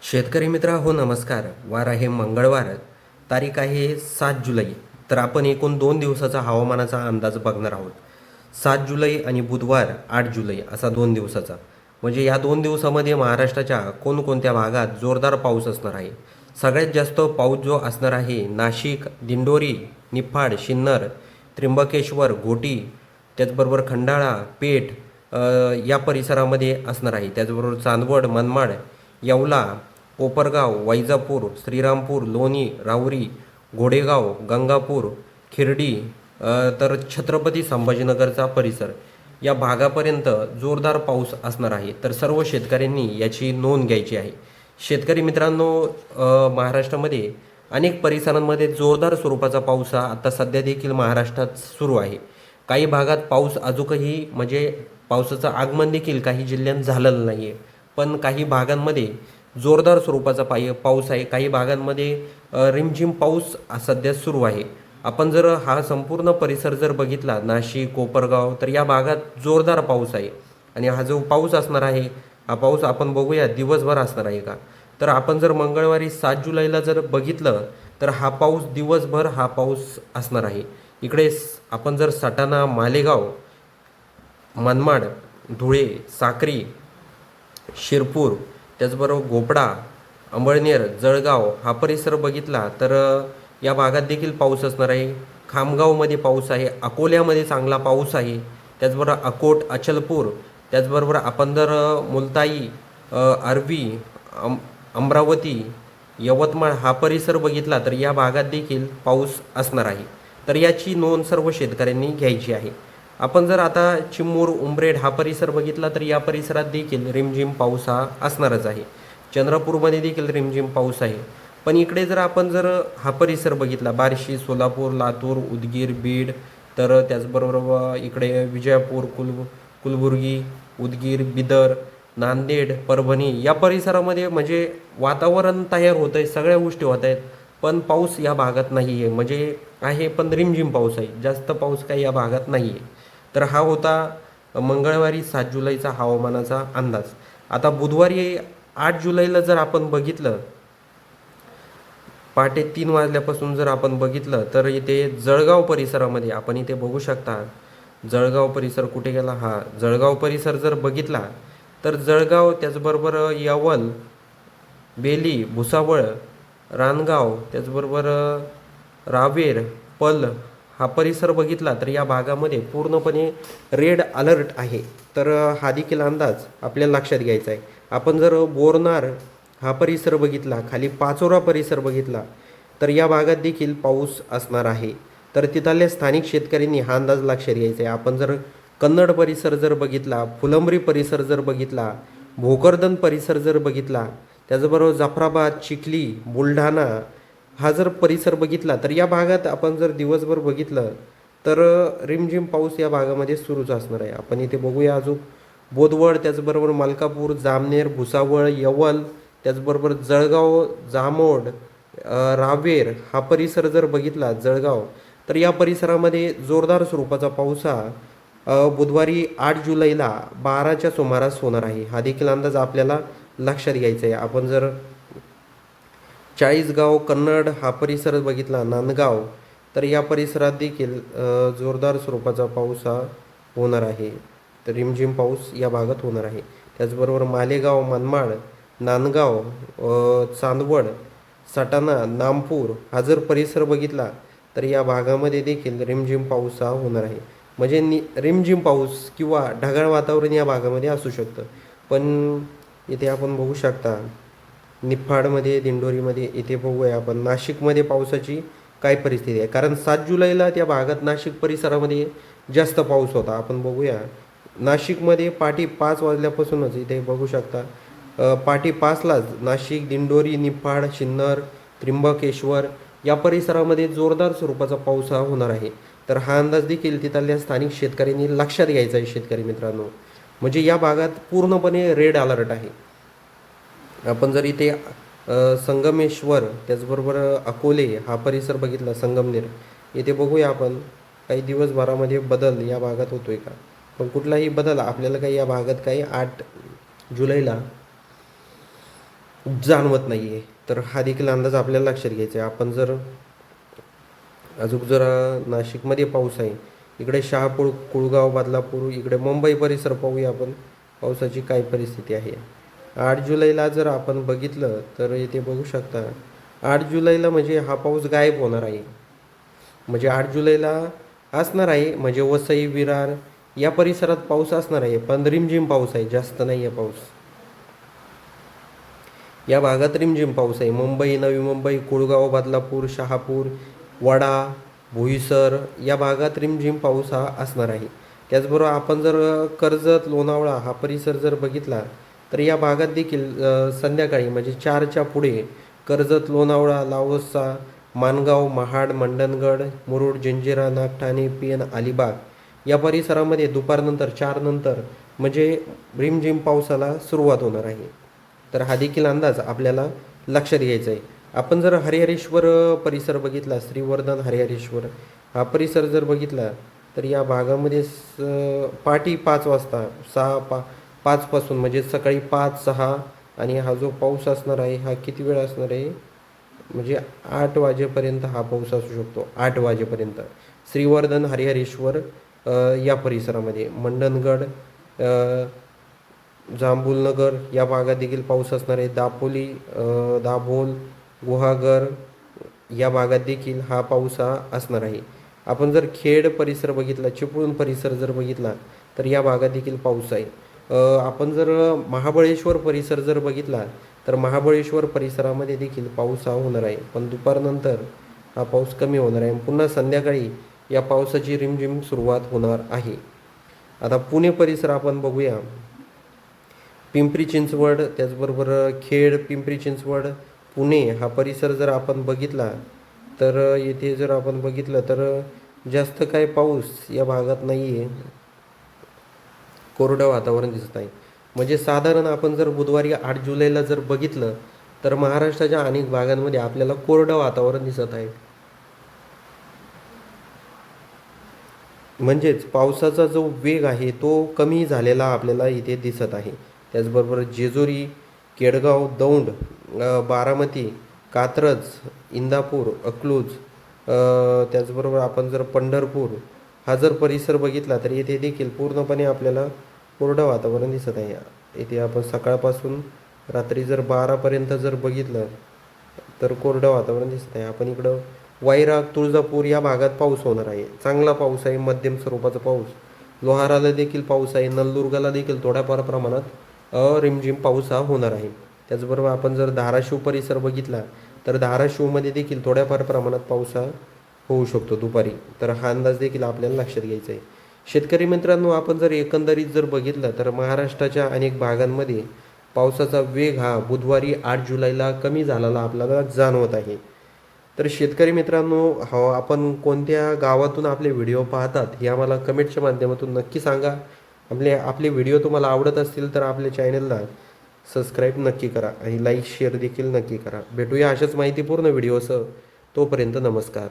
शेतकरी मित्र हो नमस्कार. वार आहे मंगळवार. तारीख आहे 7 जुलै. तर आपण एकूण 2 दिवसाचा हवामानाचा अंदाज बघणार आहोत. 7 जुलै आणि बुधवार 8 जुलै असा 2 दिवसाचा. म्हणजे या 2 दिवसामध्ये महाराष्ट्राच्या कोणकोणत्या भागात जोरदार पाऊस असणार आहे. सगळ्यात जास्त पाऊस जो असणार आहे नाशिक, दिंडोरी, निफाड, सिन्नर, त्र्यंबकेश्वर, घोटी, त्याचबरोबर खंडाळा, पेठ या परिसरामध्ये असणार आहे. त्याचबरोबर चांदवड, मनमाड, येवला, कोपरगाव, वैजापूर, श्रीरामपूर, लोणी, राहुरी, घोडेगाव, गंगापूर, खिर्डी, तर छत्रपती संभाजीनगरचा परिसर या भागापर्यंत जोरदार पाऊस असणार आहे. तर सर्व शेतकऱ्यांनी याची नोंद घ्यायची आहे. शेतकरी मित्रांनो, महाराष्ट्रामध्ये अनेक परिसरांमध्ये जोरदार स्वरूपाचा पाऊस हा आता सध्या देखील महाराष्ट्रात सुरू आहे. काही भागात पाऊस अजूनही म्हणजे पावसाचं आगमन देखील काही जिल्ह्यात झालेलं नाही आहे. पण काही भागांमध्ये जोरदार स्वरूपाचा पाऊस आहे. काही भागांमध्ये रिमझिम पाऊस सध्या सुरू आहे. आपण जर हा संपूर्ण परिसर जर बघितला नाशिक, कोपरगाव, तर या भागात जोरदार पाऊस आहे. आणि हा जो पाऊस असणार आहे, हा पाऊस आपण बघूया दिवसभर असणार आहे का. तर आपण जर मंगळवारी 7 जुलैला जर बघितलं तर हा पाऊस दिवसभर हा पाऊस असणार आहे. इकडे आपण जर सटाणा, मालेगाव, मनमाड, धुळे, साक्री, शिरपूर, त्याचबरोबर गोपडा, अंबळनेर, जळगाव हा परिसर बघितला तर या भागात देखील पाऊस असणार आहे. खामगावमध्ये पाऊस आहे, अकोल्यामध्ये चांगला पाऊस आहे. त्याचबरोबर अकोट, अचलपूर, त्याचबरोबर आपण जर मुलताई, आर्वी, अमरावती, यवतमाळ हा परिसर बघितला तर या भागात देखील पाऊस असणार आहे. तर याची नोंद सर्व शेतकऱ्यांनी घ्यायची आहे. आपण जर आता चिमूर, उमरेड हा परिसर बघितला तर या परिसरात देखील रिमझिम पाऊस हा असणारच आहे. चंद्रपूरमध्ये देखील रिमझिम पाऊस आहे. पण इकडे जर आपण जर हा परिसर बघितला बार्शी, सोलापूर, लातूर, उदगीर, बीड, तर त्याचबरोबर इकडे विजयपूर, कुलबुर्गी, उदगीर, बिदर, नांदेड, परभणी या परिसरामध्ये म्हणजे वातावरण तयार होतं आहे, सगळ्या गोष्टी होत आहेत. पण पाऊस या भागात नाही आहे. म्हणजे आहे पण रिमझिम पाऊस आहे, जास्त पाऊस काही या भागात नाही आहे. तर हा होता मंगळवारी 7 जुलैचा हवामानाचा अंदाज. आता बुधवारी 8 जुलैला जर आपण बघितलं, पहाटे 3 वाजल्यापासून जर आपण बघितलं तर इथे जळगाव परिसरामध्ये आपण इथे बघू शकता. जळगाव परिसर कुठे गेला, हा जळगाव परिसर जर बघितला तर जळगाव, त्याचबरोबर यावल, बेली, भुसावळ, रानगाव, त्याचबरोबर रावेर, पल हा परिसर बघितला तर या भागामध्ये पूर्णपणे रेड अलर्ट आहे. तर हा देखील अंदाज आपल्याला लक्षात घ्यायचा आहे. आपण जर बोरनार हा परिसर बघितला, खाली पाचोरा परिसर बघितला तर या भागात देखील पाऊस असणार आहे. तर तिथल्या स्थानिक शेतकऱ्यांनी हा अंदाज लक्षात घ्यायचा आहे. आपण जर कन्नड परिसर जर बघितला, फुलंब्री परिसर जर बघितला, भोकरदन परिसर जर बघितला, त्याचबरोबर जाफराबाद, चिखली, बुलढाणा हा जर परिसर बघितला तर या भागात आपण जर दिवसभर बघितलं तर रिमझिम पाऊस या भागामध्ये सुरूच असणार आहे. आपण इथे बघूया अजून बोदवड, त्याचबरोबर मलकापूर, जामनेर, भुसावळ, यवल, त्याचबरोबर जळगाव, जामोड, रावेर हा परिसर जर बघितला जळगाव, तर या परिसरामध्ये जोरदार स्वरूपाचा पाऊस हा बुधवारी 8 जुलैला 12च्या सुमारास होणार आहे. हा देखील अंदाज आपल्याला लक्षात घ्यायचा आहे. आपण जर चाळीसगाव, कन्नड हा परिसर बघितला, नांदगाव, तर या परिसरात देखील जोरदार स्वरूपाचा पाऊस हा होणार आहे. तर रिमझिम पाऊस या भागात होणार आहे. त्याचबरोबर मालेगाव, मनमाड, नांदगाव, चांदवड, सटाणा, नामपूर हा जर परिसर बघितला तर या भागामध्ये देखील रिमझिम पाऊस हा होणार आहे. म्हणजे रिमझिम पाऊस किंवा ढगाळ वातावरण या भागामध्ये असू शकतं. पण इथे आपण बघू शकता निफाडमध्ये, दिंडोरीमध्ये, इथे बघूया आपण नाशिकमध्ये पावसाची काय परिस्थिती आहे. कारण 7 जुलैला त्या भागात नाशिक परिसरामध्ये जास्त पाऊस होता. आपण बघूया नाशिकमध्ये पहाटे 5 वाजल्यापासूनच इथे बघू शकता. पहाटे 5लाच नाशिक, दिंडोरी, निफाड, सिन्नर, त्र्यंबकेश्वर या परिसरामध्ये जोरदार स्वरूपाचा पाऊस हा होणार आहे. तर हा अंदाज देखील तिथल्या स्थानिक शेतकऱ्यांनी लक्षात घ्यायचा आहे शेतकरी मित्रांनो. म्हणजे या भागात पूर्णपणे रेड अलर्ट आहे. आपण जर इथे संगमेश्वर, त्याचबरोबर अकोले हा परिसर बघितला, संगमनेर, इथे बघूया आपण काही दिवसभरामध्ये बदल या भागात होतोय का. पण कुठलाही बदल आपल्याला काही या भागात काही 8 जुलैला जाणवत नाही आहे. तर हा देखील अंदाज आपल्याला लक्षात घ्यायचा आहे. आपण जर अजून जरा नाशिकमध्ये पाऊस आहे, इकडे शहापूर, कुळगाव, बदलापूर, इकडे मुंबई परिसर पाहूया आपण पावसाची काय परिस्थिती आहे. 8 जुलैला जर आपण बघितलं तर इथे बघू शकता 8 जुलैला म्हणजे हा पाऊस गायब होणार आहे. म्हणजे 8 जुलैला असणार आहे, म्हणजे वसई, विरार या परिसरात पाऊस असणार आहे, पण रिमझिम पाऊस आहे, जास्त नाही आहे पाऊस. या भागात रिमझिम पाऊस आहे. मुंबई, नवी मुंबई, कुळगाव, बदलापूर, शहापूर, वडा, बोईसर या भागात रिमझिम पाऊस हा असणार आहे. त्याचबरोबर आपण जर कर्जत, लोणावळा हा परिसर जर बघितला तर या भागात देखील संध्याकाळी म्हणजे 4च्या पुढे कर्जत, लोणावळा, लावसा, माणगाव, महाड, मंडणगड, मुरुड, जंजिरा, नागठाणे, पेण, अलिबाग या परिसरामध्ये दुपारनंतर 4 नंतर म्हणजे रिमझिम पावसाला सुरुवात होणार आहे. तर हा देखील अंदाज आपल्याला लक्षात घ्यायचा आहे. आपण जर हरिहरेश्वर परिसर बघितला, श्रीवर्धन, हरिहरेश्वर हा परिसर जर बघितला तर या भागामध्ये पहाटे 5 वाजता 5 पासून म्हणजे सकाळी 5, 6 आणि हा जो पाऊस असणार आहे हा किती वेळ असणार आहे, म्हणजे 8 वाजेपर्यंत हा पाऊस असू शकतो. 8 वाजेपर्यंत श्रीवर्धन, हरिहरेश्वर या परिसरामध्ये मंडणगड, जांभूलनगर या भागात देखील पाऊस असणार आहे. दापोली, दाभोल, गुहागर या भागात देखील हा पाऊस हा असणार आहे. आपण जर खेड परिसर बघितला, चिपळूण परिसर जर बघितला तर या भागात देखील पाऊस आहे. आपण जर महाबळेश्वर परिसर जर बघितला तर महाबळेश्वर परिसरामध्ये देखील पाऊस हा होणार आहे, पण दुपारनंतर हा पाऊस कमी होणार आहे. पुन्हा संध्याकाळी या पावसाची रिमझिम सुरुवात होणार आहे. आता पुणे परिसर आपण बघूया. पिंपरी चिंचवड, त्याचबरोबर खेड, पिंपरी चिंचवड, पुणे हा परिसर जर आपण बघितला तर येथे जर आपण बघितलं तर जास्त काय पाऊस या भागात नाही आहे, कोरडं वातावरण दिसत आहे. म्हणजे साधारण आपण जर बुधवारी 8 जुलैला जर बघितलं तर महाराष्ट्राच्या अनेक भागांमध्ये आपल्याला कोरडं वातावरण दिसत आहे. म्हणजेच पावसाचा जो वेग आहे तो कमी झालेला आपल्याला इथे दिसत आहे. त्याचबरोबर जेजुरी, केडगाव, दौंड, बारामती, कात्रज, इंदापूर, अकलूज, त्याचबरोबर आपण जर पंढरपूर हा जर परिसर बघितला तर येथे देखील पूर्णपणे आपल्याला कोरडं वातावरण दिसत आहे. येथे आपण सकाळपासून रात्री जर 12पर्यंत जर बघितलं तर कोरडं वातावरण दिसत आहे. आपण इकडं वैराग, तुळजापूर या भागात पाऊस होणार आहे. चांगला पाऊस आहे, मध्यम स्वरूपाचा पाऊस. लोहाराला देखील पाऊस आहे. नंदुरगाला देखील थोड्याफार प्रमाणात रिमझिम पाऊस हा होणार आहे. त्याचबरोबर आपण जर धाराशिव परिसर बघितला तर धाराशिवमध्ये देखील थोड्याफार प्रमाणात पाऊस हा होऊ शकतो दुपारी. तर हा अंदाज देखील आपल्याला लक्षात घ्यायचा आहे. शेतकरी मित्रांनो, आपण जर एकंदरीत जर बघितलं तर महाराष्ट्राच्या अनेक भागांमध्ये पावसाचा वेग हा बुधवारी 8 जुलैला कमी झालेला आपल्याला जाणवत आहे. तर शेतकरी मित्रांनो, हो, आपण कोणत्या गावातून आपले व्हिडिओ पाहतात हे आम्हाला कमेंटच्या माध्यमातून नक्की सांगा. आपले व्हिडिओ तुम्हाला आवडत असतील तर आपल्या चॅनलला सबस्क्राईब नक्की करा आणि लाईक शेअर देखील नक्की करा. भेटूया अशाच माहितीपूर्ण व्हिडिओसह. तोपर्यंत नमस्कार.